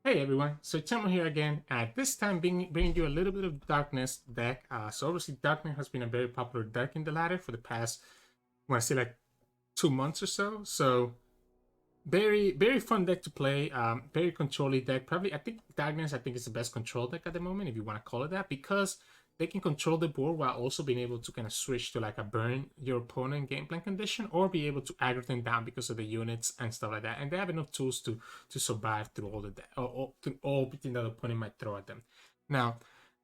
Hey everyone, so Timo here again, at this time bringing you a little bit of Darkness deck. So obviously Darkness has been a very popular deck in the ladder for the past, I want to say like 2 months or so. So very fun deck to play, very controlly deck. Probably I think Darkness is the best control deck at the moment, if you want to call it that, because they can control the board while also being able to kind of switch to like a burn your opponent game plan condition, or be able to aggro them down because of the units and stuff like that. And they have enough tools to survive through all the everything that the opponent might throw at them. Now,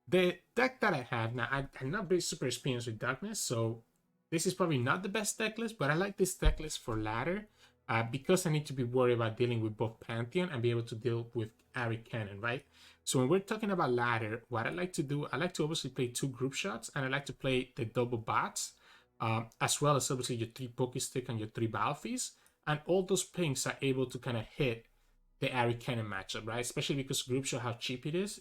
the deck that I have now, I'm not very super experienced with Darkness, so this is probably not the best deck list, but I like this deck list for ladder. Because I need to be worried about dealing with both Pantheon and be able to deal with Ari Cannon, right? So when we're talking about ladder, what I like to do, I like to obviously play 2 group shots, and I like to play the double bots, as well as obviously your 3 Pokestick and your 3 Battlefields, and all those pings are able to kind of hit the Ari Cannon matchup, right? Especially because group shot, how cheap it is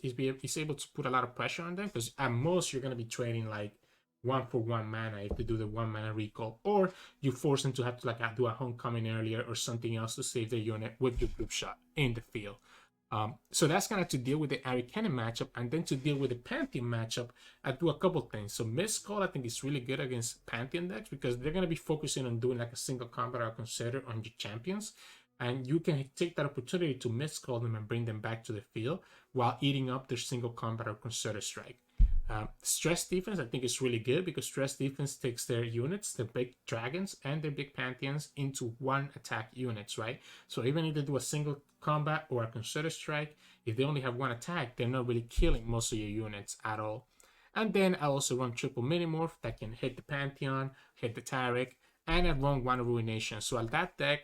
able to put a lot of pressure on them, because at most you're going to be trading like 1-for-1 mana if they do the 1 mana recall, or you force them to have to like do a homecoming earlier or something else to save their unit with your group shot in the field. So that's kind of to deal with the Ari Cannon matchup, and then to deal with the Pantheon matchup, I do a couple things. So Mist Call I think is really good against Pantheon decks, because they're going to be focusing on doing like a single combat or consider on your champions, and you can take that opportunity to Mist Call them and bring them back to the field while eating up their single combat or consider strike. Stress defense I think is really good, because stress defense takes their units, the big dragons and their big pantheons, into one attack units, right? So even if they do a single combat or a consider strike, if they only have one attack, they're not really killing most of your units at all. And then I also run triple minimorph that can hit the Pantheon, hit the Taric, and I run one Ruination. So that deck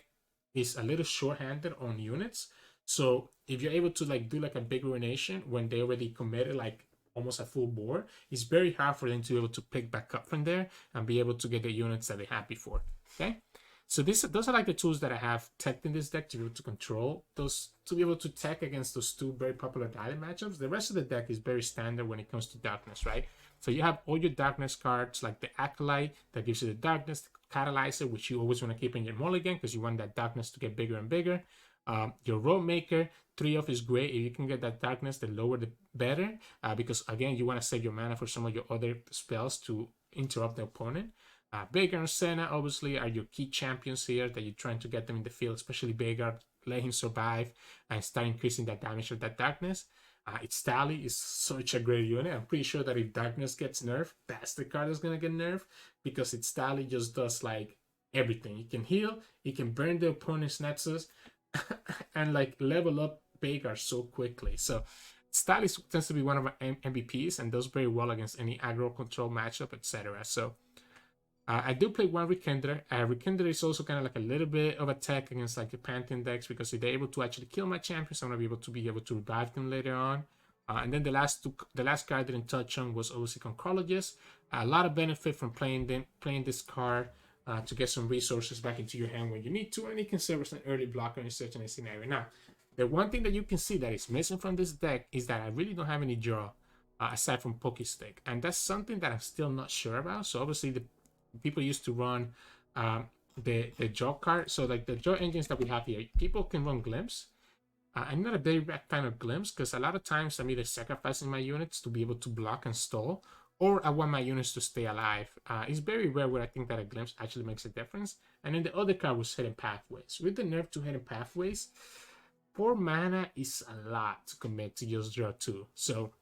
is a little short-handed on units. So if you're able to like do like a big Ruination when they already committed like almost a full board, it's very hard for them to be able to pick back up from there and be able to get the units that they had before. Okay, so those are like the tools that I have teched in this deck to be able to control those, to be able to tech against those 2 very popular Dalek matchups. The rest of the deck is very standard when it comes to Darkness, right? So you have all your Darkness cards, like the Acolyte that gives you the Darkness, the Catalyzer, which you always want to keep in your mulligan because you want that Darkness to get bigger and bigger. Your Road Maker, 3 of is great. If you can get that Darkness, the lower the better, because again, you want to save your mana for some of your other spells to interrupt the opponent. Veigar and Senna obviously are your key champions here that you're trying to get them in the field, especially Veigar, let him survive and start increasing that damage of that Darkness. Its Tally is such a great unit. I'm pretty sure that if Darkness gets nerfed, that's the card that's going to get nerfed, because its Tally just does like everything. It can heal, it can burn the opponent's nexus, and like level up Veigar so quickly. So Stylis tends to be one of our MVPs and does very well against any aggro control matchup, etc. So I do play one Rekindler. Rekindler is also kind of like a little bit of a tech against like the Pantheon decks, because if they're able to actually kill my champions, I'm gonna be able to revive them later on. And then the last card I didn't touch on was obviously Conchologist. A lot of benefit from playing this card. To get some resources back into your hand when you need to, and it can serve as an early blocker in such a scenario. Now, the one thing that you can see that is missing from this deck is that I really don't have any draw aside from Pokestick, and that's something that I'm still not sure about. So obviously, the people used to run the draw card. So like the draw engines that we have here, people can run Glimpse. I'm not a very big fan of Glimpse, because a lot of times I'm either sacrificing my units to be able to block and stall, or I want my units to stay alive. It's very rare where I think that a Glimpse actually makes a difference. And then the other card was Hidden Pathways. With the nerf to Hidden Pathways, 4 mana is a lot to commit to just draw 2. So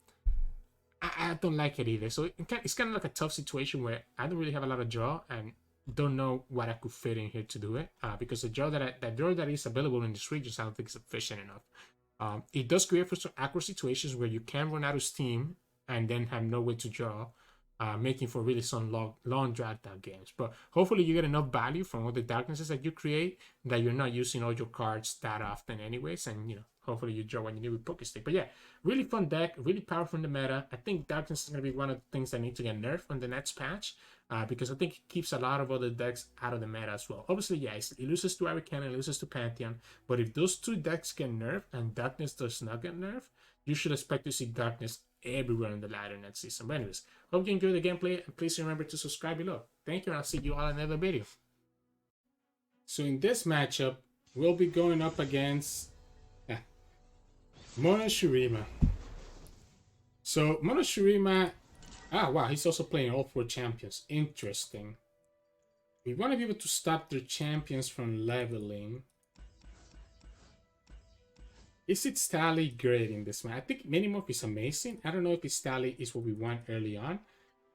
I don't like it either. So it's kind of like a tough situation where I don't really have a lot of draw and don't know what I could fit in here to do it. Because the draw that is available in this region, I don't think is efficient enough. It does create for some awkward situations where you can run out of steam and then have no way to draw, making for really some long dragged out games. But hopefully you get enough value from all the Darknesses that you create that you're not using all your cards that often anyways, and hopefully you draw when you need with Pokestick. But yeah, really fun deck, really powerful in the meta. I think Darkness is going to be one of the things that need to get nerfed on the next patch, because I think it keeps a lot of other decks out of the meta as well. Obviously, yeah, it loses to Arican, it loses to Pantheon, but if those 2 decks get nerfed and Darkness does not get nerfed, you should expect to see Darkness everywhere in the ladder next season. But anyways, hope you enjoy the gameplay, and please remember to subscribe below. Thank you, and I'll see you all in another video. So in this matchup, we'll be going up against Mono Shurima. So Mono Shurima, wow, he's also playing all 4 champions. Interesting. We want to be able to stop their champions from leveling. Is it Stally great in this one? I think Minimorph is amazing. I don't know if it's Stally is what we want early on.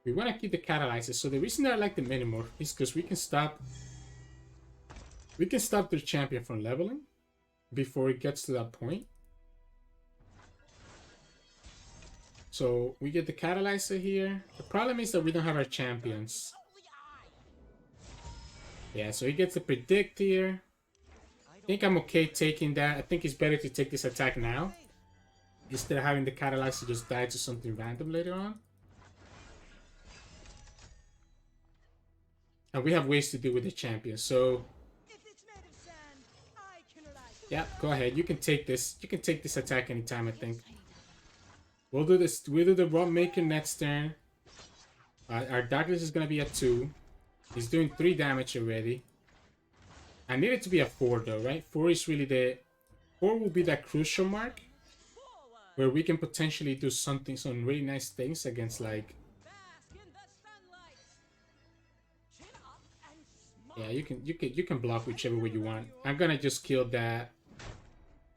We want to keep the Catalyzer. So the reason that I like the Minimorph is because we can stop their champion from leveling before it gets to that point. So we get the Catalyzer here. The problem is that we don't have our champions. Yeah, so he gets the Predict here. I think I'm okay taking that. I think it's better to take this attack now instead of having the Catalyzer just die to something random later on. And we have ways to deal with the champion, so yeah, go ahead. You can take this. You can take this attack anytime, I think. We'll do this. We'll do the Rump Maker next turn. Our Darkness is gonna be at 2. He's doing 3 damage already. I need it to be a 4 though, right? 4 is really the... 4 will be that crucial mark where we can potentially do some really nice things against, like... Yeah, you can block whichever way you want. I'm gonna just kill that.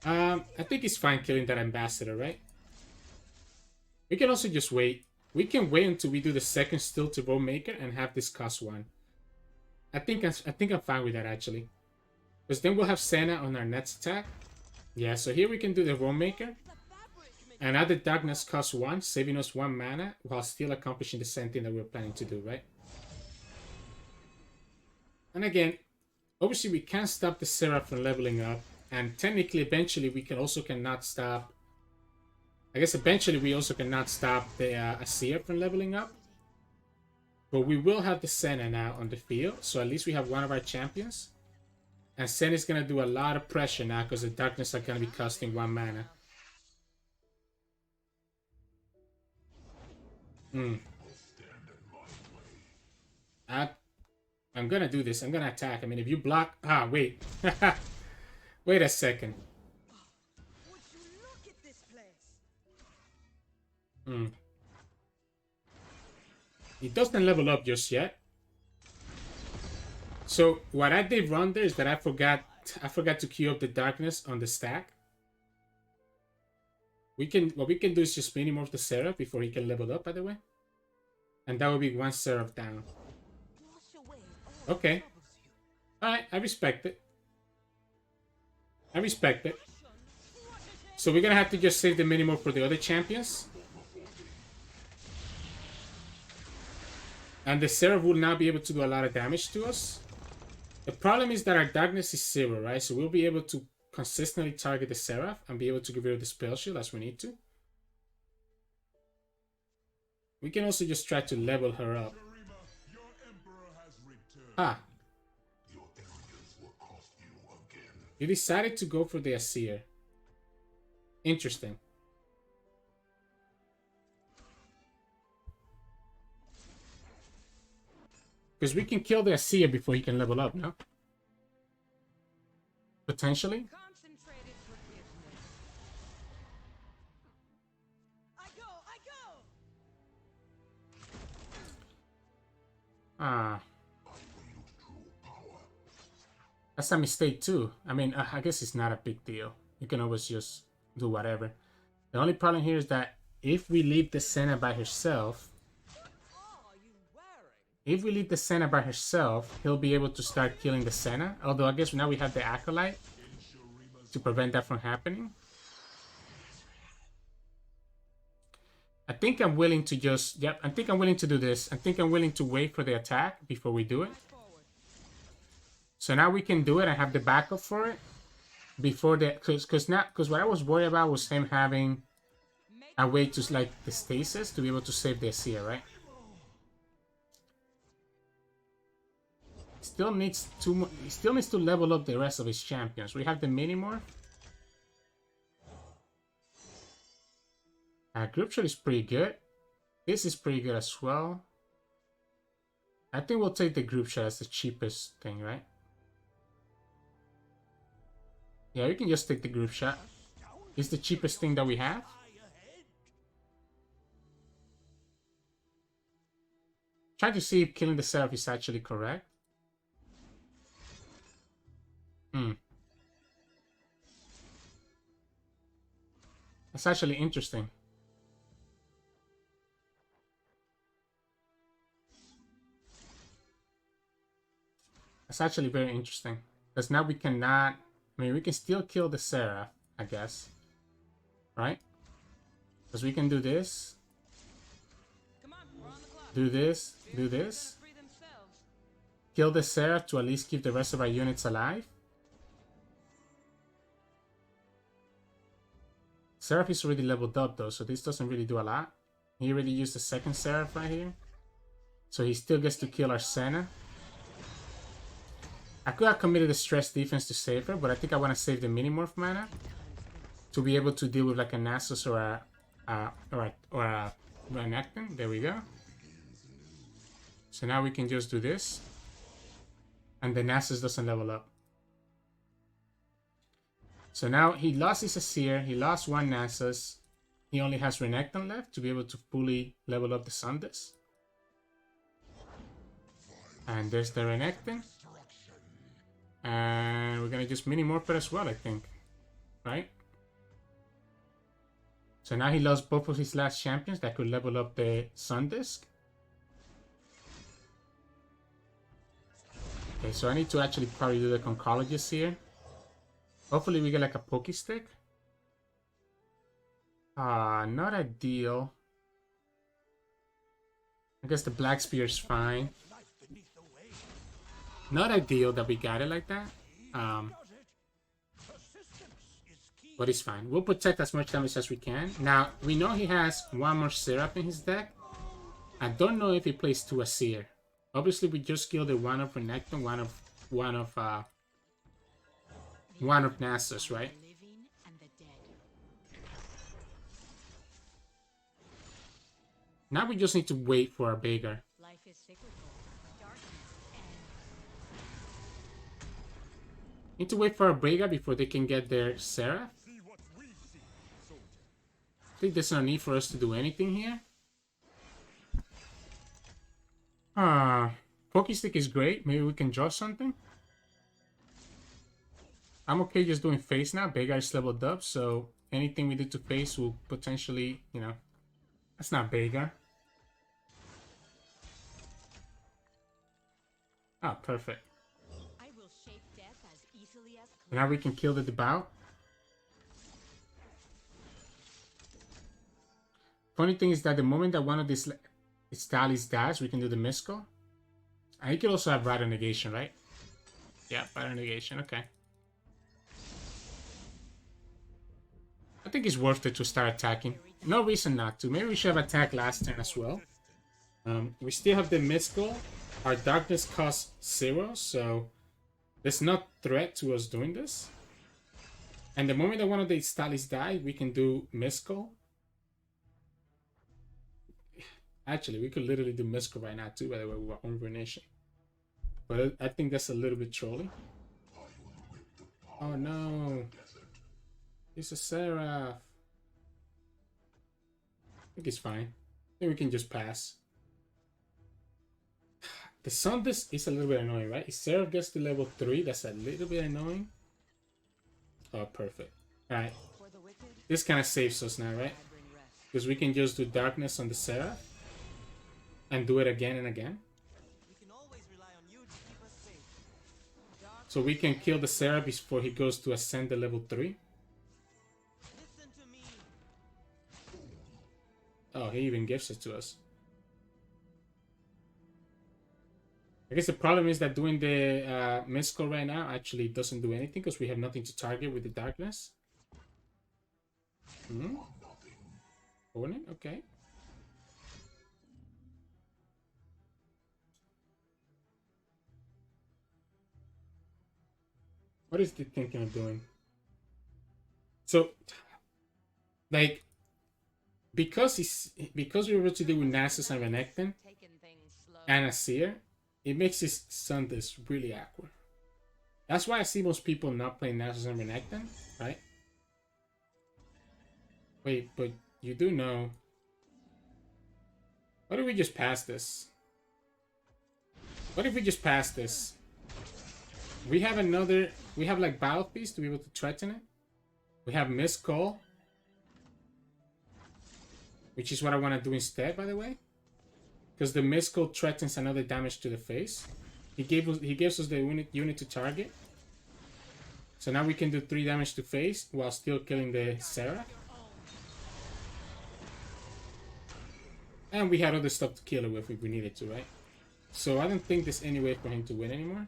I think it's fine killing that Ambassador, right? We can also just wait. We can wait until we do the second Still to Rump Maker and have this cost 1. I think I'm fine with that actually. Because then we'll have Senna on our next attack. Yeah, so here we can do the Rump Maker. And add the Darkness cost 1, saving us 1 mana while still accomplishing the same thing that we're planning to do, right? And again, obviously we can't stop the Seraph from leveling up. And technically, eventually, we cannot stop... I guess eventually we also cannot stop the Asir from leveling up. But we will have the Senna now on the field. So at least we have one of our champions. And Senna is going to do a lot of pressure now because the Darkness are going to be costing 1 mana. I'm going to do this. I'm going to attack. I mean, if you block... Ah, wait. Wait a second. He doesn't level up just yet. So what I did wrong there is that I forgot to queue up the Darkness on the stack. What we can do is just Minimorph the Seraph before he can level up, by the way. And that will be 1 Seraph down. Okay. Alright, I respect it. I respect it. So we're gonna have to just save the Minimorph for the other champions. And the Seraph will now be able to do a lot of damage to us. The problem is that our Darkness is 0, right? So we'll be able to consistently target the Seraph and be able to get rid of the Spell Shield as we need to. We can also just try to level her up. Ah. You decided to go for the Asir. Interesting. Because we can kill the Asir before he can level up, no? Potentially? Ah. That's a mistake too. I mean, I guess it's not a big deal. You can always just do whatever. The only problem here is that if we leave the Senna by herself... If we leave the Senna by herself, he'll be able to start killing the Senna. Although I guess now we have the Acolyte to prevent that from happening. I think I'm willing to just... Yep, I think I'm willing to do this. I think I'm willing to wait for the attack before we do it. So now we can do it. I have the backup for it. Before the... Because what I was worried about was him having a way to, like, the stasis to be able to save the Asir, right? Still needs he still needs to level up the rest of his champions. We have the Minimorph. Group shot is pretty good. This is pretty good as well. I think we'll take the group shot as the cheapest thing, right? Yeah, we can just take the group shot. It's the cheapest thing that we have. Try to see if killing the Seraph is actually correct. That's actually interesting. That's actually very interesting. Because now we cannot... I mean, we can still kill the Seraph, I guess. Right? Because we can do this. Do this. Do this. Kill the Seraph to at least keep the rest of our units alive. Seraph is already leveled up though, so this doesn't really do a lot. He already used the second Seraph right here. So he still gets to kill our Senna. I could have committed a stress defense to save her, but I think I want to save the Minimorph mana to be able to deal with like a Nasus or a Renekton. There we go. So now we can just do this. And the Nasus doesn't level up. So now he lost his Asir, he lost one Nasus. He only has Renekton left to be able to fully level up the Sundisk. And there's the Renekton. And we're gonna just Minimorph it as well, I think. Right? So now he lost both of his last champions that could level up the Sundisk. Okay, so I need to actually probably do the Conchologist here. Hopefully we get like a Poke Stick. Not ideal. I guess the Black Spear is fine. Not ideal that we got it like that. But it's fine. We'll protect as much damage as we can. Now, we know he has one more Seraph in his deck. I don't know if he plays two Asir. Obviously, we just killed the one of Renekton, one of Nasus, right? Now we just need to wait for our Veigar. Need to wait for our Veigar before they can get their Seraph. I think there's no need for us to do anything here. Pokestick is great. Maybe we can draw something. I'm okay just doing face now. Veigar is leveled up, so anything we do to face will potentially, you know... That's not Veigar. Ah, perfect. Now we can kill the Devout. Funny thing is that the moment that one of these Taliyahs dies, we can do the Miscall. And you can also have Rider Negation, right? Yeah, Rider Negation, okay. I think it's worth it to start attacking. No reason not to. Maybe we should have attacked last turn as well. We still have the Miscall. Our Darkness costs 0, so there's no threat to us doing this. And the moment that one of the Taliyahs die, we can do Miscall. Actually, we could literally do Miscall right now too, by the way, with our own Ruination. But I think that's a little bit trolly. Oh no. It's a Seraph. I think it's fine. I think we can just pass. The Sundisk is a little bit annoying, right? If Seraph gets to level 3, that's a little bit annoying. Oh, perfect. Alright. This kind of saves us now, right? Because we can just do Darkness on the Seraph. And do it again and again. So we can kill the Seraph before he goes to ascend the level 3. Oh, he even gives it to us. I guess the problem is that doing the Miscall right now actually doesn't do anything because we have nothing to target with the Darkness. Opponent, okay. What is he thinking of doing? So, like, because we were able to deal with Nasus and Renekton and Asir, it makes his Sundisk really awkward. That's why I see most people not playing Nasus and Renekton, right? Wait, but you do know. What if we just pass this? What if we just pass this? We have another... We have like Battle Piece to be able to threaten it. We have Missed Call. Which is what I want to do instead, by the way. Because the Missed Call threatens another damage to the face. He gives us the unit to target. So now we can do 3 damage to face while still killing the Seraph. And we had other stuff to kill it with if we needed to, right? So I don't think there's any way for him to win anymore.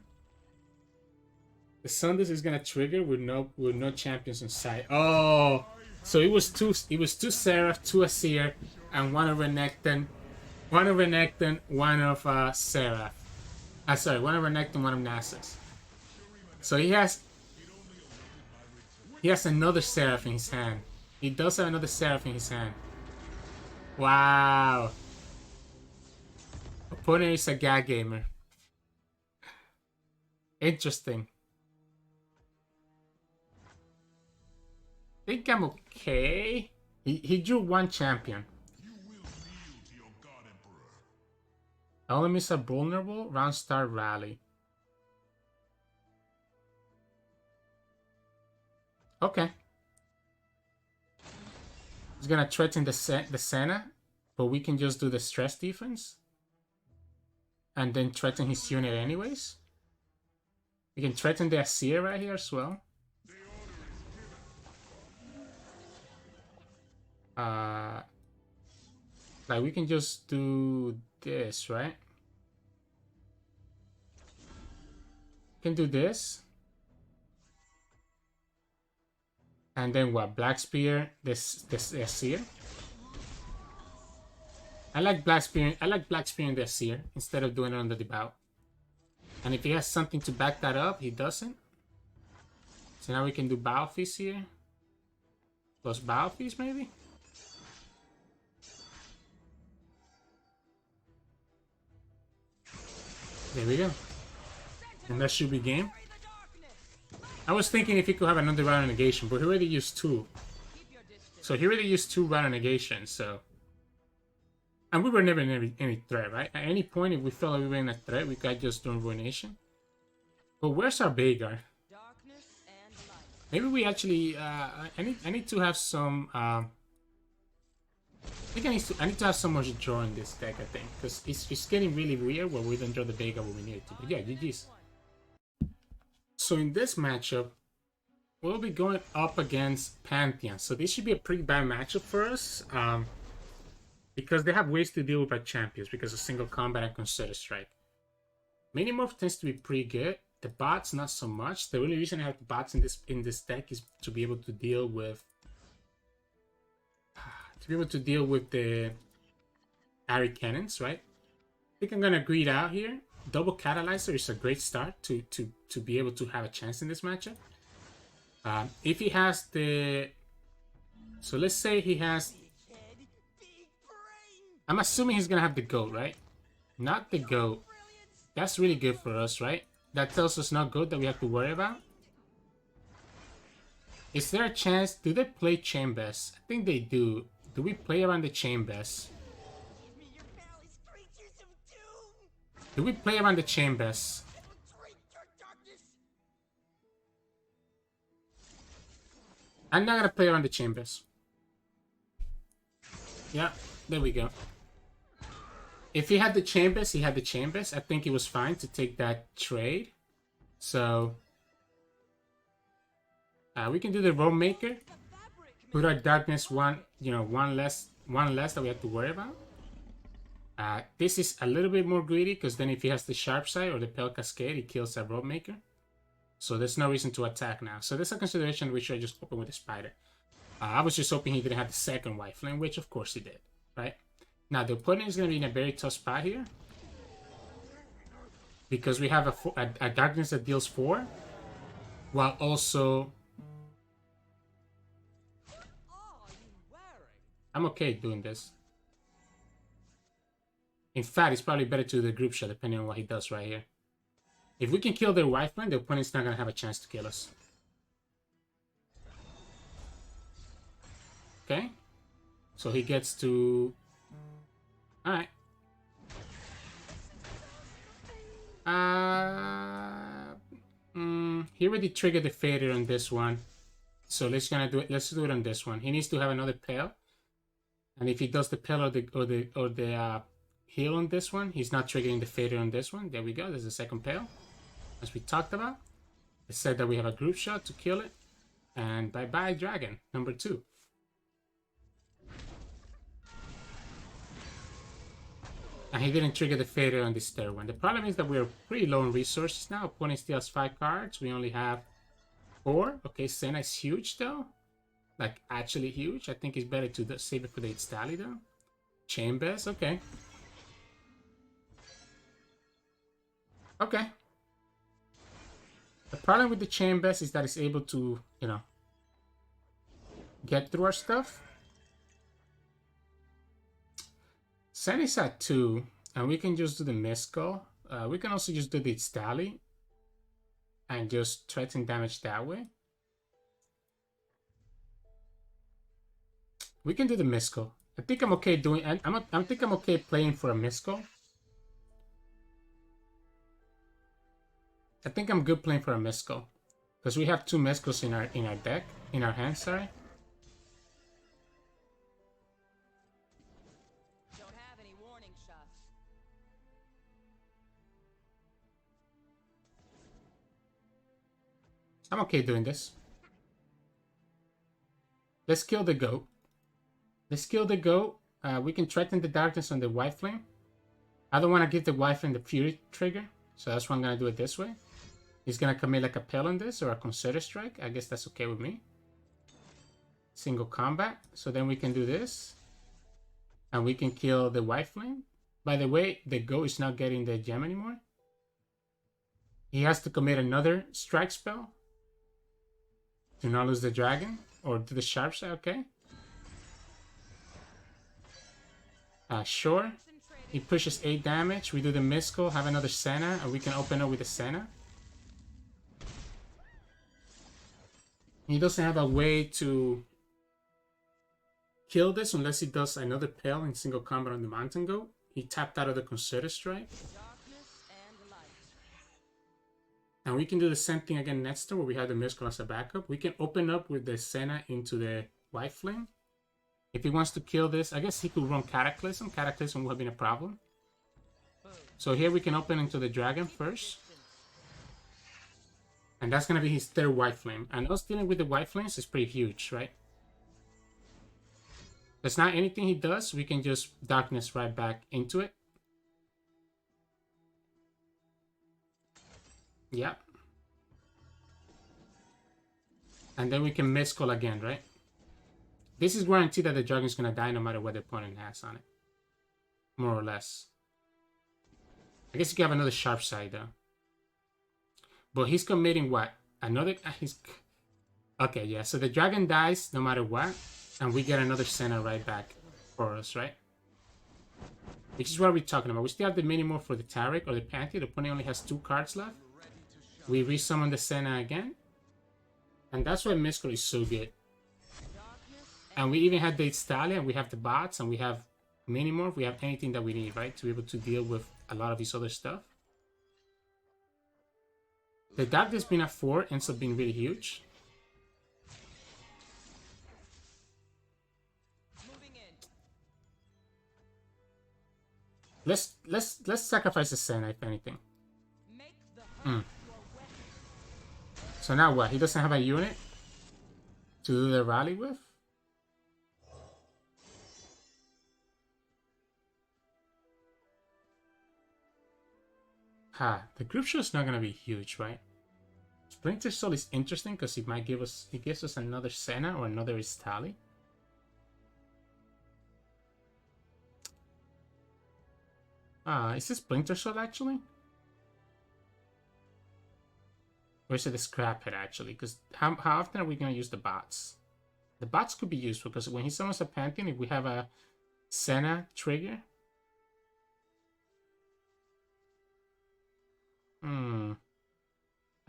The Sundus is gonna trigger with no champions in sight. Oh, so it was two Seraph, 2 Asir, and 1 of Renekton. 1 of Renekton, 1 of Seraph. Sorry, 1 of Renekton, 1 of Nasus. So he has another Seraph in his hand. He does have another Seraph in his hand. Wow. Opponent is a gag gamer. Interesting. I think I'm okay. He drew 1 champion. Enemies are vulnerable. Round start rally. Okay. He's gonna threaten the Senna, but we can just do the stress defense. And then threaten his unit anyways. We can threaten the Asir right here as well. Like we can just do this, right? We can do this. And then what? Black Spear, this Asir. I like Black Spear in the Asir instead of doing it on the Devout. And if he has something to back that up, he doesn't. So now we can do Battle Feast here. Plus Battle Feast maybe? There we go. And that should be game. I was thinking if he could have another round of negation, but he already used 2. So he already used 2 round of negation, so... And we were never in any threat, right? At any point, if we felt like we were in a threat, we could just do Ruination. But where's our Veigar? Maybe we actually... I need to have some... I think I need to have some more draw in this deck, I think. Because it's getting really weird where we don't draw the Veigar when we need it to. But yeah, GG's. So in this matchup, we'll be going up against Pantheon. So this should be a pretty bad matchup for us. Because they have ways to deal with our champions because of single combat and consider strike. Minimorph tends to be pretty good. The bots not so much. The only reason I have the bots in this deck is to be able to deal with the Taric cannons, right? I think I'm gonna greed out here. Double Catalyzer is a great start to be able to have a chance in this matchup. If he has the... So let's say he has... I'm assuming he's gonna have the GOAT, right? Not the GOAT. That's really good for us, right? That tells us not GOAT that we have to worry about. Is there a chance? Do they play Chambers? I think they do. Do we play around the Chambers? Do we play around the Chambers? I'm not gonna play around the Chambers. Yeah, there we go. If he had the Chambers, he had the Chambers. I think it was fine to take that trade. So we can do the Roam Maker. Put our Darkness one less that we have to worry about. This is a little bit more greedy because then if he has the Sharp Side or the Pale Cascade, he kills that Roam Maker. So there's no reason to attack now. So there's a consideration which I just open with the Spider. I was just hoping he didn't have the second White Flame, which of course he did, right? Now the opponent is going to be in a very tough spot here. Because we have a Darkness that deals 4. While also... I'm okay doing this. In fact, it's probably better to do the group shot depending on what he does right here. If we can kill their White Flame, the opponent's not going to have a chance to kill us. Okay, So he gets to... Alright. He already triggered the failure on this one. So let's do it on this one. He needs to have another pail. And if he does the pill or the heal on this one, he's not triggering the failure on this one. There we go. There's the second pail, as we talked about. It said that we have a group shot to kill it, and bye bye dragon number 2. And he didn't trigger the failure on this third one. The problem is that we're pretty low on resources now. Opponent still has 5 cards. We only have 4. Okay, Senna is huge though. Like, actually huge. I think it's better to save it for the Ziggs Taliyah though. Chambers, okay. Okay. The problem with the Chambers is that it's able to, you know, get through our stuff. Senna is at 2, and we can just do the Miscall. We can also just do the Ziggs Taliyah and just threaten damage that way. We can do the Miscall. I think I'm okay doing. I think I'm okay playing for a Miscall. I think I'm good playing for a Miscall because we have 2 Miscalls in our deck, in our hand. Sorry. Don't have any warning shots. I'm okay doing this. Let's kill the goat. Let's kill the goat. We can threaten the darkness on the white flame. I don't want to give the white flame the fury trigger, so that's why I'm gonna do it this way. He's gonna commit like a Pell on this or a Concerted Strike. I guess that's okay with me. Single combat. So then we can do this, and we can kill the white flame. By the way, the goat is not getting the gem anymore. He has to commit another strike spell to not lose the dragon or do the sharp side. Okay. Sure. He pushes 8 damage. We do the Miscall, have another Senna, and we can open up with the Senna. He doesn't have a way to kill this unless he does another Pale in single combat on the Mountain Goat. He tapped out of the Concerted Strike. And we can do the same thing again next turn where we have the Miscall as a backup. We can open up with the Senna into the White Flame. If he wants to kill this, I guess he could run Cataclysm. Cataclysm would have been a problem. So here we can open into the Dragon first. And that's going to be his 3rd White Flame. And us dealing with the White Flames is pretty huge, right? There's not anything he does. We can just Darkness right back into it. Yeah. And then we can Miscall again, right? This is guaranteed that the dragon is going to die no matter what the opponent has on it. More or less. I guess you can have another sharp side though. But he's committing what? Another... Okay, yeah. So the dragon dies no matter what. And we get another Senna right back for us, right? Which is what we're talking about. We still have the Minimorph for the Taric or the Pantheon. The opponent only has 2 cards left. We resummon the Senna again. And that's why Miscall is so good. And we even have the Ziggs Taliyah, and we have the bots, and we have Minimorph. We have anything that we need, right? To be able to deal with a lot of this other stuff. The Darkness being at 4 ends up being really huge. Let's sacrifice the Senna, if anything. So now what? He doesn't have a unit to do the rally with? The group show is not gonna be huge, right? Splinter Soul is interesting because it gives us another Senna or another Ziggs Taliyah. Is this Splinter Soul actually? Or is it the Scrap Head actually? Because how often are we gonna use the bots? The bots could be useful because when he summons a Pantheon, if we have a Senna trigger.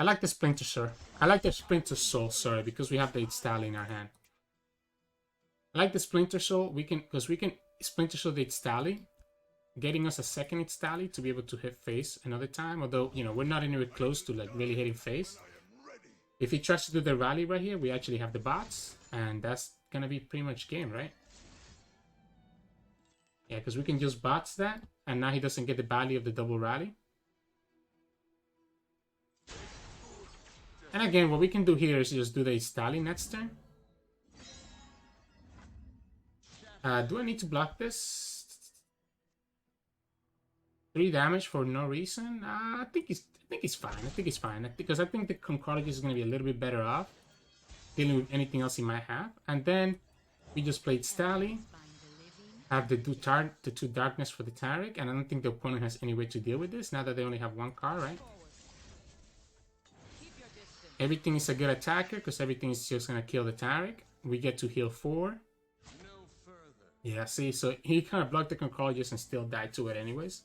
I like the Splinter Soul. I like the Splinter Soul, sorry, because we have the Ziggs Taliyah in our hand. I like the Splinter Soul. We can Splinter Soul the Stally, getting us a second Stally to be able to hit face another time. Although, you know, we're not anywhere close to like really hitting face. If he tries to do the rally right here, we actually have the bots, and that's gonna be pretty much game, right? Yeah, because we can just bots that, and now he doesn't get the value of the double rally. And again, what we can do here is just do the Stally next turn. Do I need to block this? 3 damage for no reason? I think it's fine. Because I think the Concordius is going to be a little bit better off dealing with anything else he might have. And then we just played Stally. Have the two Darkness for the Taric. And I don't think the opponent has any way to deal with this now that they only have 1 card, right? Everything is a good attacker because everything is just going to kill the Taric. We get to heal 4. Yeah, see, so he kind of blocked the Concordius and still died to it anyways.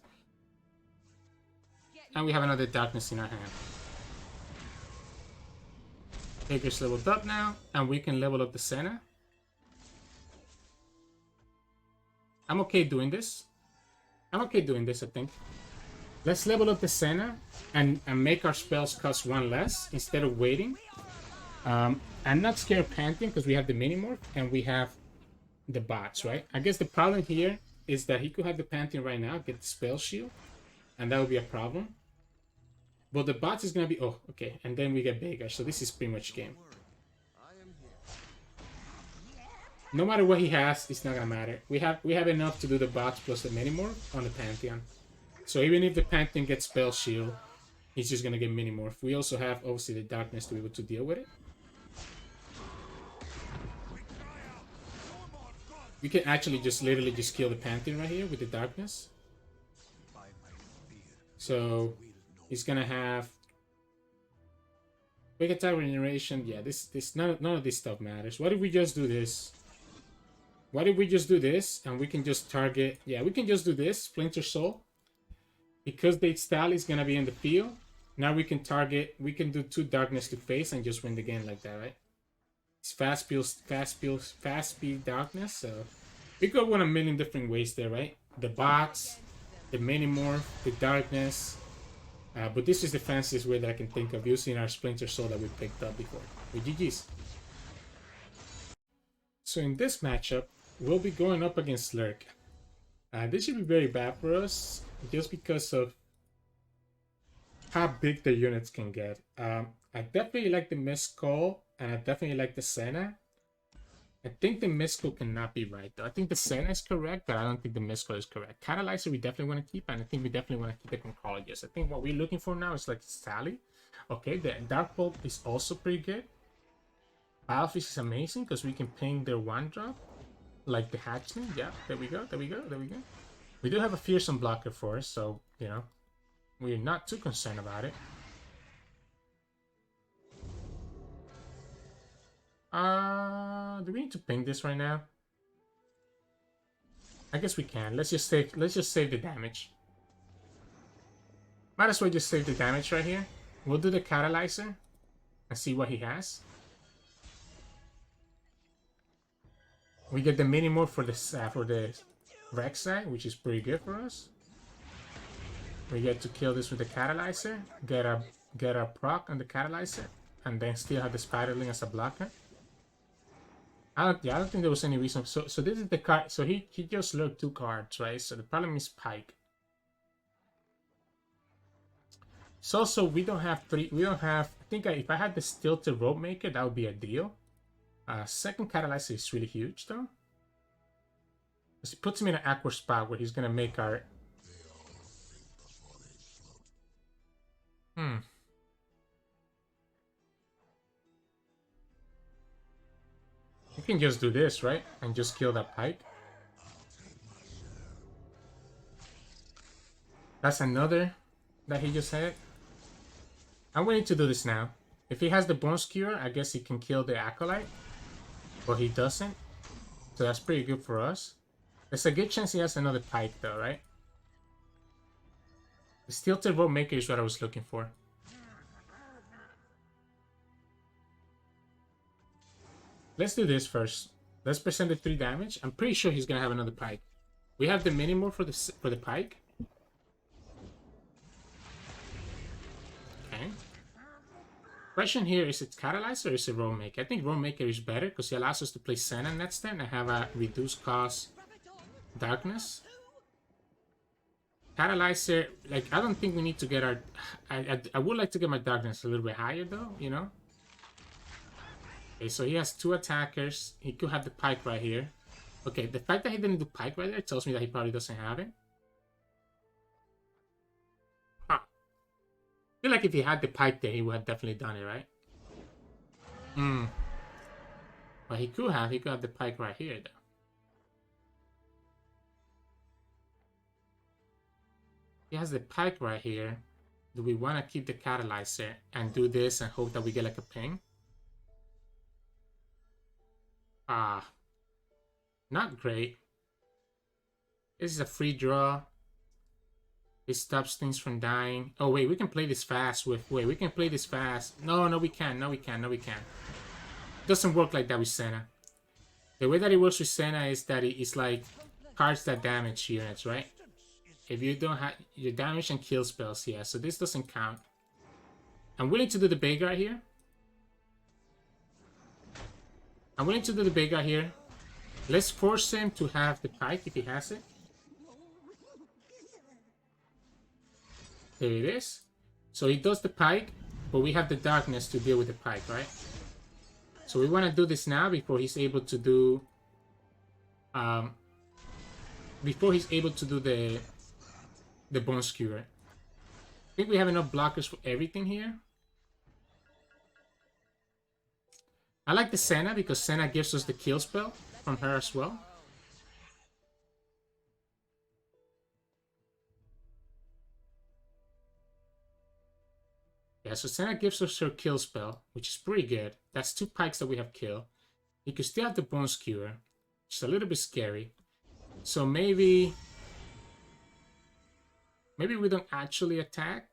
And we have another Darkness in our hand. Veigar's leveled up now, and we can level up the Senna. I'm okay doing this. I think. Let's level up the Senna and make our spells cost 1 less instead of waiting. I'm not scared of Pantheon because we have the Minimorph and we have the bots, right? I guess the problem here is that he could have the Pantheon right now, get the spell shield, and that would be a problem. But the bots is gonna be okay, and then we get Veigar, so this is pretty much game. No matter what he has, it's not gonna matter. We have enough to do the bots plus the Minimorph on the Pantheon. So even if the Pantheon gets spell shield, he's just gonna get Minimorph. We also have obviously the Darkness to be able to deal with it. We can actually literally just kill the Pantheon right here with the Darkness. So he's gonna have quick attack regeneration. Yeah, none of this stuff matters. What if we just do this? What if we just do this and we can just target? Yeah, we can just do this Splinter Soul because the Stally is gonna be in the field. Now we can target. We can do 2 Darkness to face and just win the game like that, right? It's fast speed Darkness. So we could go 1,000,000 different ways there, right? The bots, the Minimorph, the Darkness. But this is the fanciest way that I can think of using our Splinter Soul that we picked up before. With GG's. So in this matchup, we'll be going up against Lurk. This should be very bad for us just because of how big the units can get. I definitely like the Miscall, and I definitely like the Senna. I think the Miscall cannot be right, though. I think the Senna is correct, but I don't think the Miscall is correct. Catalyzer we definitely want to keep, and I think we definitely want to keep the Concordius. I think what we're looking for now is like Sally. Okay, the Dark Bolt is also pretty good. Battlefish is amazing because we can ping their 1-drop. Like the Hatchling. Yeah, there we go. We do have a fearsome blocker for us, so, you know, we're not too concerned about it. Do we need to ping this right now? I guess we can. Let's just save the damage. Might as well just save the damage right here. We'll do the Catalyzer and see what he has. We get the Minimorph for the Rek'Sai, which is pretty good for us. We get to kill this with the Catalyzer, get a proc on the Catalyzer, and then still have the Spiderling as a blocker. I don't think there was any reason. So this is the card. So he just lurked 2 cards, right? So the problem is Pike. So also we don't have 3. We don't have. I think if I had the Stilted Rope Maker, that would be a deal. Second Catalyzer is really huge though. Because it puts him in an awkward spot where he's gonna make our. You can just do this, right? And just kill that Pike. That's another that he just had. I'm willing to do this now. If he has the Bone Skewer, I guess he can kill the Acolyte. But he doesn't. So that's pretty good for us. There's a good chance he has another Pike though, right? The Stilted Rope Maker is what I was looking for. Let's do this first. Let's present the 3 damage. I'm pretty sure he's gonna have another pike. We have the minimum for the pike. Okay. Question here, is it Catalyzer or is it Roam Maker? I think Roam Maker is better because he allows us to play Senna next turn and have a reduced cost darkness. Catalyzer, like, I don't think we need to get our... I would like to get my darkness a little bit higher though, you know? Okay, so he has 2 attackers. He could have the pike right here. Okay, the fact that he didn't do pike right there tells me that he probably doesn't have it. Huh. I feel like if he had the pike there, he would have definitely done it, right? But he could have the pike right here though. He has the pike right here. Do we want to keep the catalyzer and do this and hope that we get like a ping? Not great. This is a free draw. It stops things from dying. Oh wait, we can play this fast with... Wait, we can play this fast. No, we can't. No, we can't. It doesn't work like that with Senna. The way that it works with Senna is that it's like cards that damage units, right? If you don't have your damage and kill spells, yeah. So this doesn't count. I'm willing to do the Veigar here. Let's force him to have the pike if he has it. There it is. So he does the pike, but we have the darkness to deal with the pike, right? So we want to do this now before he's able to do... the Bone Skewer. I think we have enough blockers for everything here. I like the Senna because Senna gives us the kill spell from her as well. Yeah, so Senna gives us her kill spell, which is pretty good. That's 2 pikes that we have killed. You could still have the Bone Skewer, which is a little bit scary. So maybe we don't actually attack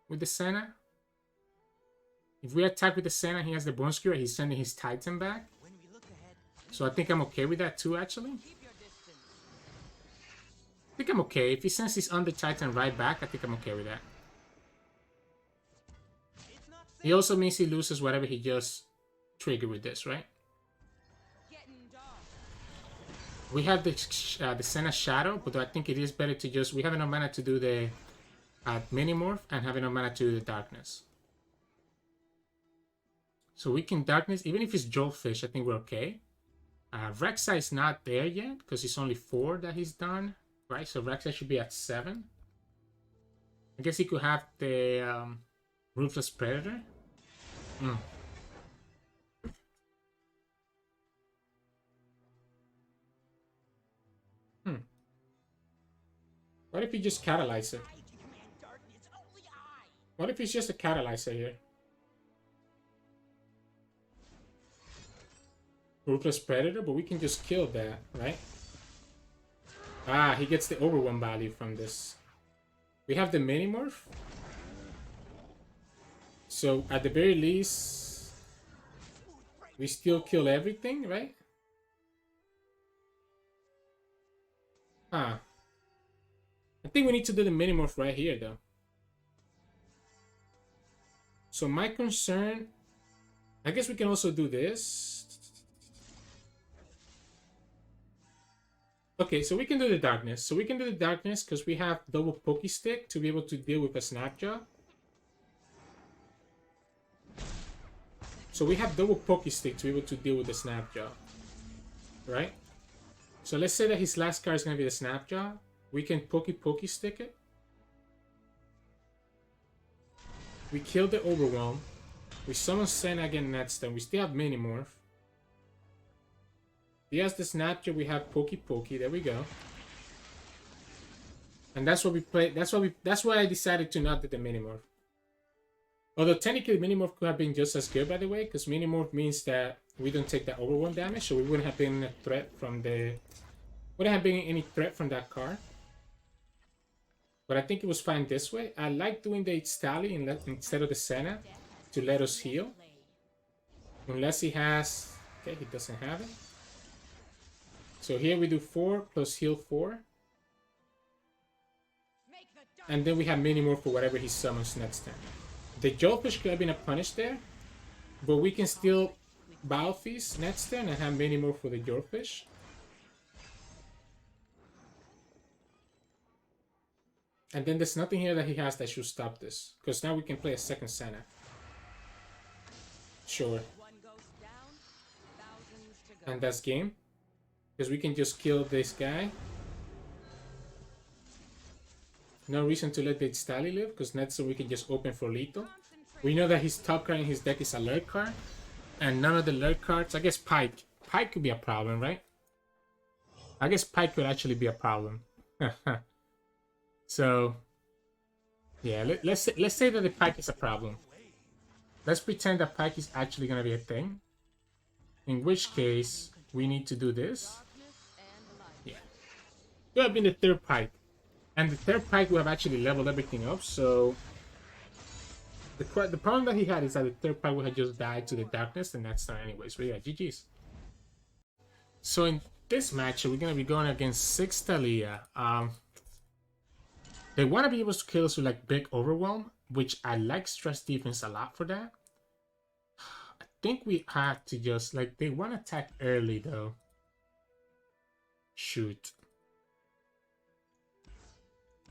with the Senna. If we attack with the Senna, he has the Bone Skewer, he's sending his Titan back. So I think I'm okay with that too, actually. I think I'm okay. If he sends his Under Titan right back, I think I'm okay with that. He also means he loses whatever he just triggered with this, right? We have the Senna Shadow, but I think it is better to just... We have enough mana to do the Minimorph and have enough mana to do the Darkness. So we can Darkness, even if it's Joltfish, I think we're okay. Rek'Sai is not there yet, because it's only 4 that he's done, right? So Rek'Sai should be at 7. I guess he could have the Ruthless Predator. What if he just catalyzes it? What if he's just a catalyzer here? Ruthless Predator, but we can just kill that, right? Ah, he gets the Overwhelm value from this. We have the Minimorph. So, at the very least, we still kill everything, right? I think we need to do the Minimorph right here, though. So my concern... I guess we can also do this. Okay, so we can do the Darkness. So we can do the Darkness because we have double Pokey Stick to be able to deal with a Snapjaw. So we have double Pokey Stick to be able to deal with the Snapjaw. Right? So let's say that his last card is going to be the Snapjaw. We can Pokey Stick it. We kill the Overwhelm. We summon Senna again next turn. We still have Minimorph. He has the Snapjaw. We have Pokey. There we go. And that's what we play. That's why I decided to not do the Minimorph. Although technically Minimorph could have been just as good, by the way, because Minimorph means that we don't take that Overwhelm damage, so we wouldn't have been a threat from the... Wouldn't have been any threat from that card. But I think it was fine this way. I like doing the Ziggs Taliyah instead of the Senna to let us heal. Unless he has... Okay, he doesn't have it. So here we do 4 plus heal 4. And then we have many more for whatever he summons next turn. The Jolfish could have been a punish there, but we can still Battle Feast next turn and have many more for the Jolfish. And then there's nothing here that he has that should stop this, because now we can play a second Senna. Sure. And that's game. Because we can just kill this guy. No reason to let the Ziggs Taliyah live, because next so we can just open for lethal. We know that his top card in his deck is a Lurk card. And none of the Lurk cards, I guess Pike. Pike could be a problem, right? I guess Pike could actually be a problem. So, yeah, let's say that the Pike is a problem. Let's pretend that Pike is actually going to be a thing. In which case, we need to do this. Yeah. It would have been the third Pike. And the third Pike would have actually leveled everything up, so... The problem that he had is that the third Pike would have just died to the darkness, and that's not anyways. But yeah, GG's. So in this match, we're going to be going against Ziggs Taliyah. They want to be able to kill us with like big overwhelm, which I like stress defense a lot for that. I think we have to just like, they want to attack early though. Shoot.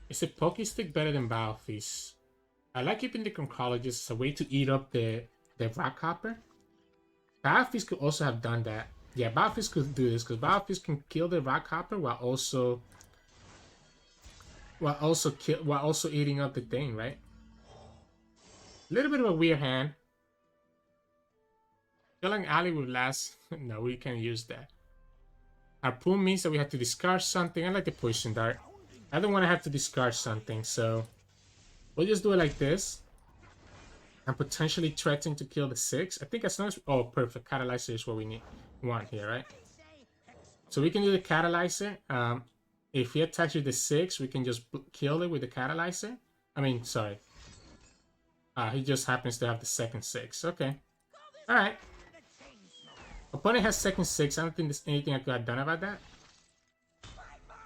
Is a Poke Stick better than Battle Feast? I like keeping the Conchologist as a way to eat up the Rock Hopper. Battle Feast could also have done that. Yeah, Battle Feast could do this because Battle Feast can kill the Rock Hopper while also eating up the thing, right? A little bit of a weird hand. Killing Ali will last. No, we can't use that. Harpoon means that we have to discard something. I like the Poison Dart. I don't want to have to discard something, so we'll just do it like this. And potentially threaten to kill the 6. I think as long as... Oh, perfect. Catalyzer is what we want here, right? So we can do the Catalyzer. If he attacks with the 6, we can just kill it with the Catalyzer. I mean, sorry. He just happens to have the second 6. Okay. Alright. Opponent has second 6. I don't think there's anything I could have done about that.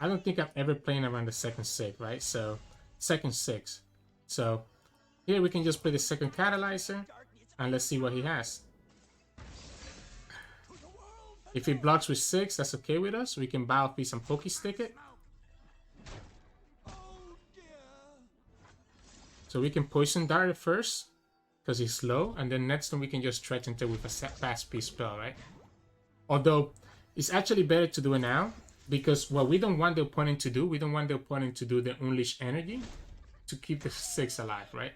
I don't think I've ever played around the second 6, right? So, second 6. So, here we can just play the second Catalyzer. And let's see what he has. If he blocks with 6, that's okay with us. We can Battle Feast and Poke Stick it. So we can Poison Dart it first, because he's slow, and then next time we can just threaten it with a fast piece spell, right? Although, it's actually better to do it now, because what we don't want the opponent to do, we don't want the opponent to do the Unleash Energy to keep the 6 alive, right?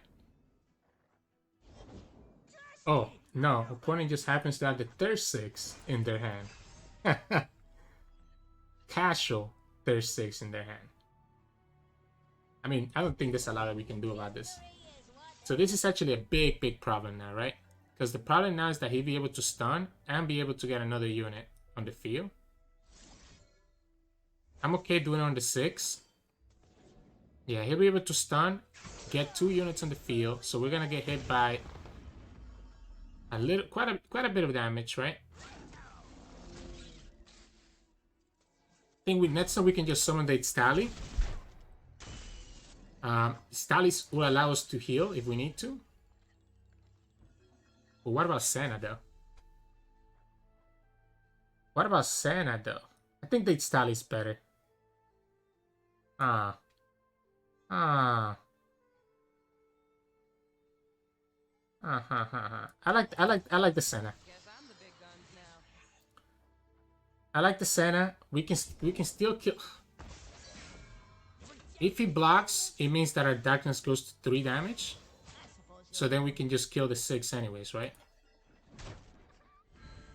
Oh, no, opponent just happens to have the third 6 in their hand. Casual third 6 in their hand. I mean, I don't think there's a lot that we can do about this. So this is actually a big problem now, right? Because the problem now is that he'll be able to stun and be able to get another unit on the field. I'm okay doing it on the 6. Yeah, he'll be able to stun, get 2 units on the field. So we're gonna get hit by a little, quite a bit of damage, right? I think with Netson we can just summon the Ziggs Taliyah. Taliyah will allow us to heal if we need to. But what about Senna though? What about Senna though? I think the Ziggs Taliyah is better. I like the Senna. I like the Senna. We can still kill. If he blocks, it means that our darkness goes to 3 damage. So then we can just kill the 6 anyways, right?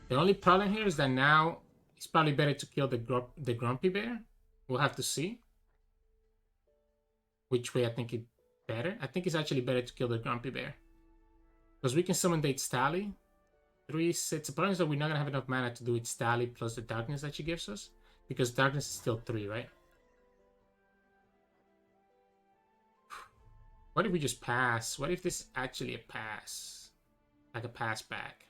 The only problem here is that now it's probably better to kill the Grumpy Bear. We'll have to see. Which way I think it's better. I think it's actually better to kill the Grumpy Bear. Because we can summon the Ziggs Taliyah. 3, 6. The problem is that we're not going to have enough mana to do Ziggs Taliyah plus the darkness that she gives us. Because darkness is still 3, right? What if we just pass? What if this is actually a pass? Like a pass back?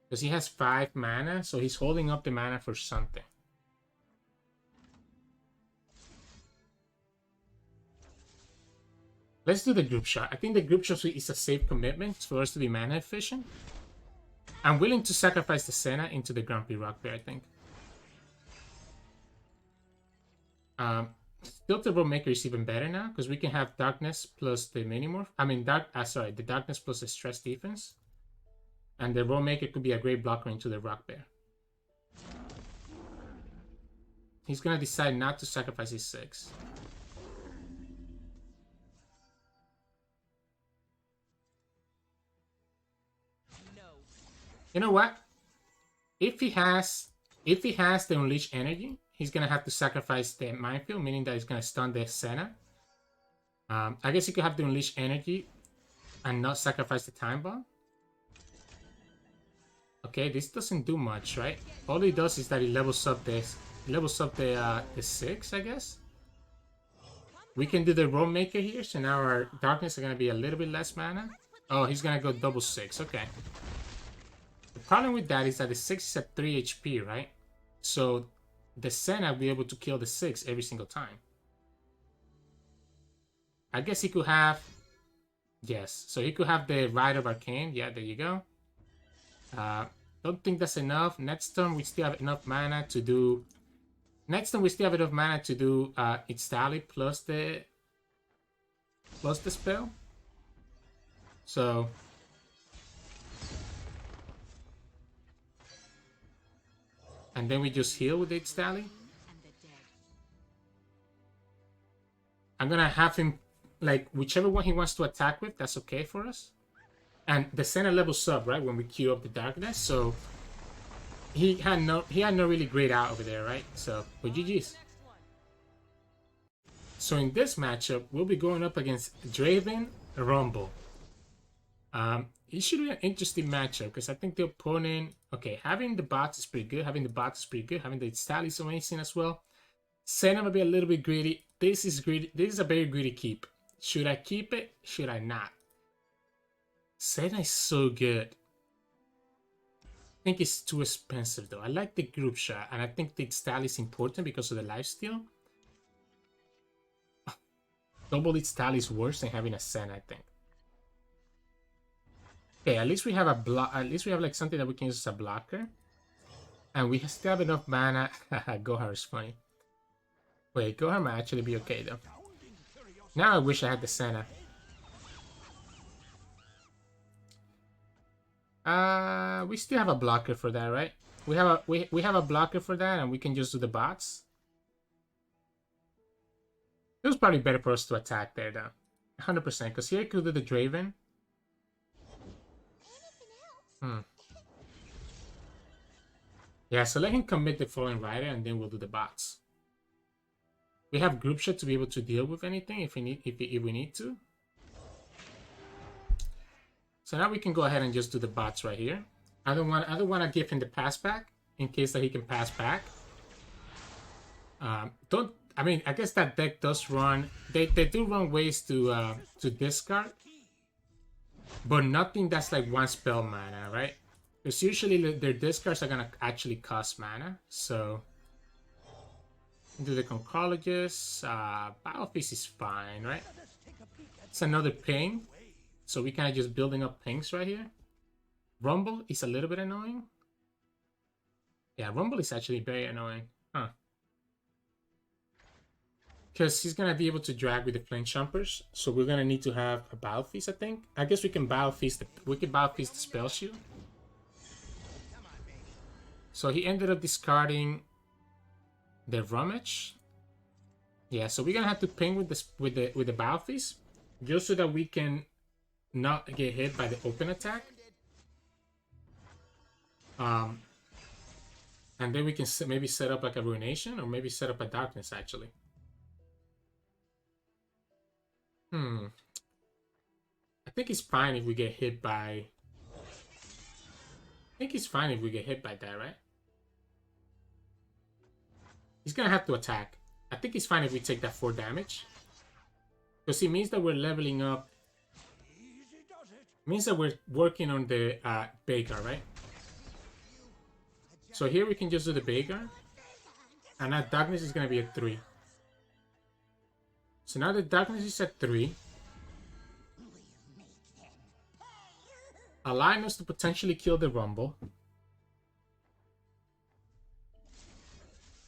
Because he has 5 mana, so he's holding up the mana for something. Let's do the group shot. I think the group shot is a safe commitment for us to be mana efficient. I'm willing to sacrifice the Senna into the Grumpy Rock Bear, I think. Still the Roadmaker is even better now, because we can have Darkness plus the Minimorph. I mean, the Darkness plus the Stress Defense. And the Roadmaker could be a great blocker into the Rock Bear. He's going to decide not to sacrifice his 6. You know what? If he has the Unleash Energy, he's gonna have to sacrifice the Minefield, meaning that he's gonna stun the Senna. I guess he could have the Unleash Energy and not sacrifice the Time Bomb. Okay, this doesn't do much, right? All it does is that it levels up the 6, I guess. We can do the Roadmaker here, so now our Darkness are gonna be a little bit less mana. Oh, he's gonna go double 6. Okay. The problem with that is that the 6 is at 3 HP, right? So the Senna will be able to kill the 6 every single time. I guess he could have... Yes, so he could have the Rite of Arcane. Yeah, there you go. Don't think that's enough. Next turn, we still have enough mana to do... Next turn, we still have enough mana to do Ziggs Taliyah plus the spell. So... And then we just heal with the Ziggs Taliyah. I'm gonna have him, like, whichever one he wants to attack with, that's okay for us. And the Senna levels up, right, when we queue up the Darkness, so he had no really great out over there, right? So, but GG's. So in this matchup, we'll be going up against Draven Rumble. It should be an interesting matchup because I think the opponent... Okay, having the bots is pretty good. Having the bots is pretty good. Having the Taliyah is amazing as well. Senna might be a little bit greedy. This is greedy. This is a very greedy keep. Should I keep it? Should I not? Senna is so good. I think it's too expensive though. I like the group shot and I think the Taliyah is important because of the lifesteal. Double Ziggs Taliyah is worse than having a Senna, I think. Okay, at least we have a block. At least we have like something that we can use as a blocker, and we still have enough mana. Gohar is funny. Wait, Gohar might actually be okay though. Now I wish I had the Senna. We still have a blocker for that, right? We have a blocker for that, and we can just do the bots. It was probably better for us to attack there though, 100%. Because here I could do the Draven. Yeah, so let him commit the Fallen Rider and then we'll do the bots. We have group shot to be able to deal with anything if we need to. So now we can go ahead and just do the bots right here. I don't want to give him the pass back in case that he can pass back. I mean, I guess that deck does run. They do run ways to discard. But nothing that's like one spell mana, right? Because usually their discards are gonna actually cost mana. So do the Conchologist. Battlefield is fine, right? It's another ping. So we kind of just building up pings right here. Rumble is a little bit annoying. Yeah, Rumble is actually very annoying. Huh. Because he's going to be able to drag with the Flame Chompers. So we're going to need to have a Battle Feast, I think. I guess we can Battle Feast the Spell Shield. So he ended up discarding the Rummage. Yeah, so we're going to have to ping with the Battle Feast. Just so that we can not get hit by the open attack. And then we can maybe set up like a Ruination or maybe set up a Darkness actually. I think it's fine if we get hit by... I think it's fine if we get hit by that, right? He's gonna have to attack. I think it's fine if we take that 4 damage. Because it means that we're leveling up. It means that we're working on the Veigar, right? So here we can just do the Veigar. And that Darkness is gonna be at 3. So now the Darkness is at 3. allowing us to potentially kill the Rumble.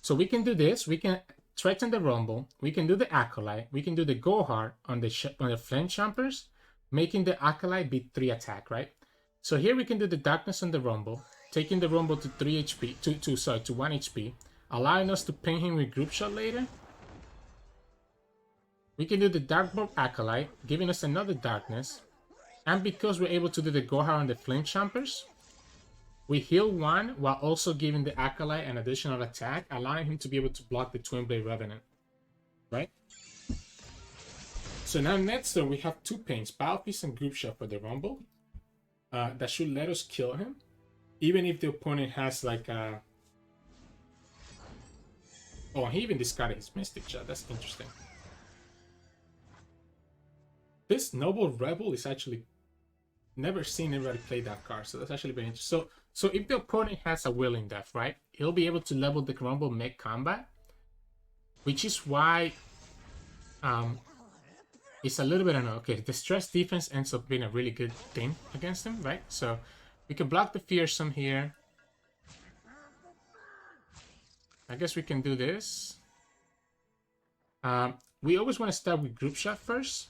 So we can do this. We can threaten the Rumble. We can do the Acolyte. We can do the Go Hard on the Flame Chompers, making the Acolyte be 3 attack, right? So here we can do the Darkness on the Rumble, taking the Rumble to 3 HP, to 1 HP, allowing us to ping him with Group Shot later. We can do the Darkborg Acolyte, giving us another Darkness. And because we're able to do the Go Hard on the Flame Chompers, we heal 1 while also giving the Acolyte an additional attack, allowing him to be able to block the Twin Blade Revenant. Right? So now next turn we have 2 pings, Battle Piece and Group Shot for the Rumble. That should let us kill him. Even if the opponent has like a... Oh, he even discarded his Mystic Shot. That's interesting. This Noble Rebel is actually... Never seen anybody play that card, so that's actually very interesting. So if the opponent has a Willing Death, right, he'll be able to level the Rumble mid-combat, which is why it's a little bit annoying. Okay, the Stress Defense ends up being a really good thing against him, right? So we can block the Fearsome here. I guess we can do this. We always want to start with Group Shot first.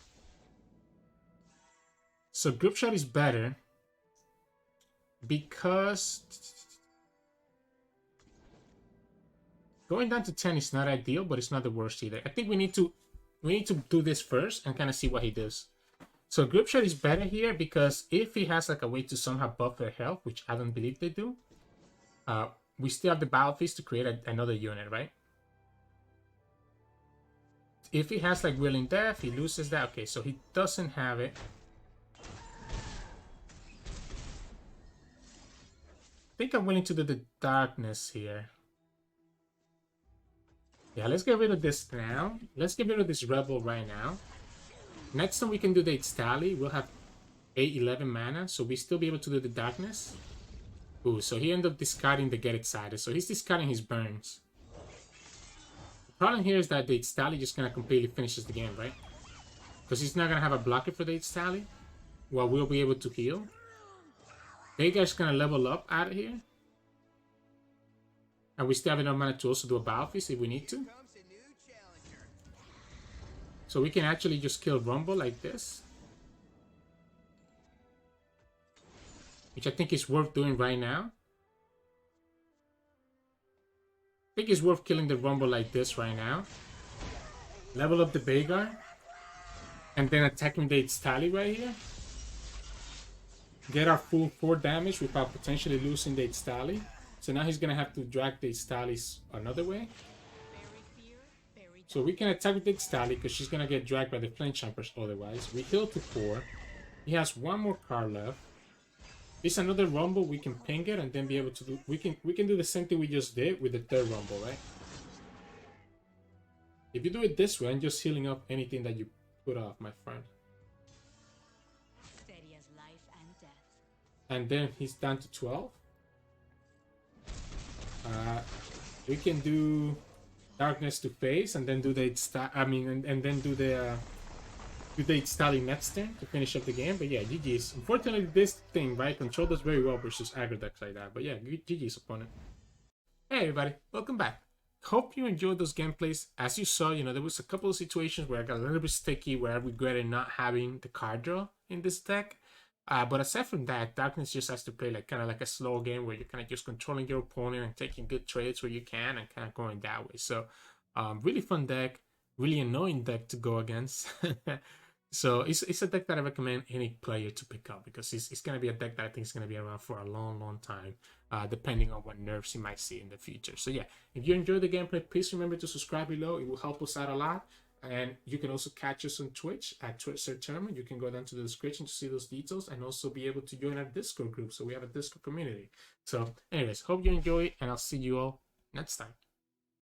So Group Shot is better because going down to 10 is not ideal, but it's not the worst either. I think we need to do this first and kind of see what he does. So Group Shot is better here because if he has like a way to somehow buff their health, which I don't believe they do, we still have the Battle Feast to create another unit, right? If he has like Willing Death, he loses that. Okay, so he doesn't have it. I think I'm willing to do the Darkness here. Yeah, let's get rid of this now. Let's get rid of this Rebel right now. Next time we can do the Taliah. We'll have 8-11 mana, so we still be able to do the Darkness. Ooh, so he ended up discarding the Get Excited. So he's discarding his burns. The problem here is that the Taliah just kind of completely finishes the game, right? Because he's not going to have a blocker for the Taliah. Well, we'll be able to heal. Veigar's gonna level up out of here. And we still have enough mana to also do a Battle Feast if we need to. So we can actually just kill Rumble like this. Which I think is worth doing right now. I think it's worth killing the Rumble like this right now. Level up the Veigar. And then attacking the Taliah right here. Get our full 4 damage without potentially losing the Taliah. So now he's going to have to drag the Taliah another way. So we can attack with the Taliah because she's going to get dragged by the Flame Chompers otherwise. We heal to 4. He has 1 more card left. It's another Rumble. We can ping it and then be able to do... We can do the same thing we just did with the 3rd Rumble, right? If you do it this way, I'm just healing up anything that you put off, my friend. And then he's down to 12. We can do Darkness to face and then do the and then do the Taliah next turn to finish up the game. But yeah, GG's. Unfortunately, this thing, right, controlled us very well versus aggro decks like that. But yeah, GG's opponent. Hey everybody, welcome back. Hope you enjoyed those gameplays. As you saw, you know, there was a couple of situations where I got a little bit sticky, where I regretted not having the card draw in this deck. But aside from that, Darkness just has to play like kind of like a slow game where you're kind of just controlling your opponent and taking good trades where you can and kind of going that way. So really fun deck, really annoying deck to go against. So it's a deck that I recommend any player to pick up because it's going to be a deck that I think is going to be around for a long time, depending on what nerfs you might see in the future. So yeah, if you enjoyed the gameplay, please remember to subscribe below. It will help us out a lot. And you can also catch us on Twitch at Sirturmund. You can go down to the description to see those details and also be able to join our Discord group. So we have a Discord community. So anyways, hope you enjoy it and I'll see you all next time.